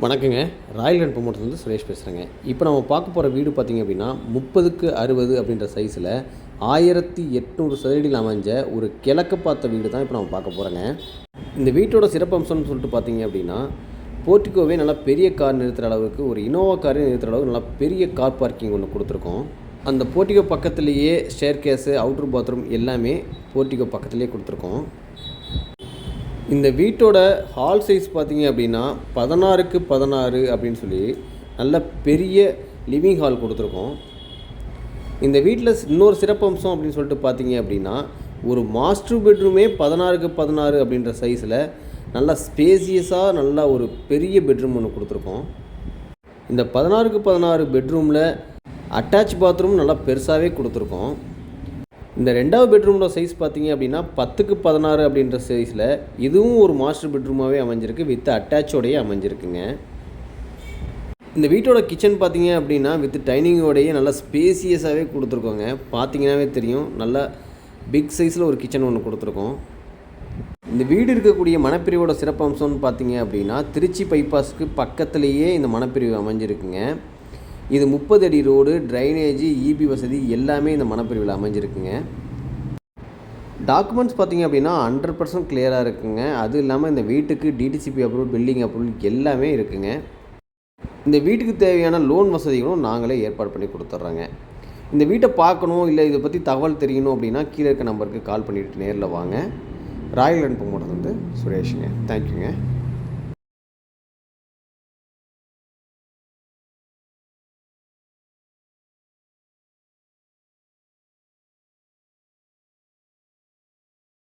வணக்கங்க. Royal enfield ப்ரமோட்டர்ஸ்லேருந்து Suresh பேசுகிறேங்க. இப்போ நம்ம பார்க்க போகிற வீடு பார்த்திங்க அப்படின்னா 30க்கு 60 அப்படின்ற சைஸில் 1800 சதுரடியில் அமைஞ்ச ஒரு கிழக்கு பார்த்த வீடு தான் இப்போ நம்ம பார்க்க போகிறோங்க. இந்த வீட்டோட சிறப்பம்சம்னு சொல்லிட்டு பார்த்தீங்க அப்படின்னா போர்ட்டிகோவே நல்லா பெரிய கார் நிறுத்துகிற அளவுக்கு ஒரு இனோவா காரே நிறுத்துகிற அளவுக்கு நல்லா பெரிய கார் பார்க்கிங் ஒன்று கொடுத்துருக்கோம். அந்த போர்ட்டிகோ பக்கத்துலேயே ஸ்டேர் கேஸு அவுட்ரு பாத்ரூம் எல்லாமே போர்ட்டிகோ பக்கத்துலேயே கொடுத்துருக்கோம். இந்த வீட்டோட ஹால் சைஸ் பார்த்திங்க அப்படின்னா 16க்கு 16 அப்படின்னு சொல்லி நல்ல பெரிய லிவிங் ஹால் கொடுத்துருக்கோம். இந்த வீட்டில் இன்னொரு சிறப்பம்சம் அப்படின்னு சொல்லிட்டு பார்த்தீங்க அப்படின்னா ஒரு மாஸ்டர் பெட்ரூமே 16க்கு 16 அப்படின்ற சைஸில் நல்லா ஸ்பேசியஸாக நல்லா ஒரு பெரிய பெட்ரூம் ஒன்று கொடுத்துருக்கோம். இந்த 16க்கு 16 பெட்ரூமில் அட்டாச் பாத்ரூம் நல்லா பெருசாகவே கொடுத்துருக்கோம். இந்த ரெண்டாவது பெட்ரூமோட சைஸ் பார்த்திங்க அப்படின்னா 10க்கு 16 அப்படின்ற சைஸில் இதுவும் ஒரு மாஸ்டர் பெட்ரூமாகவே அமைஞ்சிருக்கு, வித் அட்டாச்சோடையே அமைஞ்சிருக்குங்க. இந்த வீட்டோட கிச்சன் பார்த்திங்க அப்படின்னா வித் டைனிங்கோடையே நல்லா ஸ்பேசியஸாகவே கொடுத்துருக்கோங்க. பார்த்திங்கன்னாவே தெரியும், நல்லா பிக் சைஸில் ஒரு கிச்சன் ஒன்று கொடுத்துருக்கோம். இந்த வீடு இருக்கக்கூடிய மனப்பிரிவோட சிறப்பம்சம்னு பார்த்திங்க அப்படின்னா திருச்சி பைபாஸுக்கு பக்கத்துலேயே இந்த மனப்பிரிவு அமைஞ்சிருக்குங்க. இது 30 அடி ரோடு, ட்ரைனேஜு, இபி வசதி எல்லாமே இந்த மனப்பிரிவில் அமைஞ்சிருக்குங்க. டாக்குமெண்ட்ஸ் பார்த்திங்க அப்படின்னா 100% கிளியராக இருக்குங்க. அது இல்லாமல் இந்த வீட்டுக்கு டிடிசிபி அப்ரூவல், பில்டிங் அப்ரூவல் எல்லாமே இருக்குங்க. இந்த வீட்டுக்கு தேவையான லோன் வசதிகளும் நாங்களே ஏற்பாடு பண்ணி கொடுத்துட்றோங்க. இந்த வீட்டை பார்க்கணும் இல்லை இதை பற்றி தகவல் தெரியணும் அப்படின்னா கீழே இருக்க நம்பருக்கு கால் பண்ணிவிட்டு நேரில் வாங்க. ராயல் என்ஃபீல்ட் ப்ரமோட்டர்ஸ்லேருந்து சுரேஷுங்க. தேங்க்யூங்க.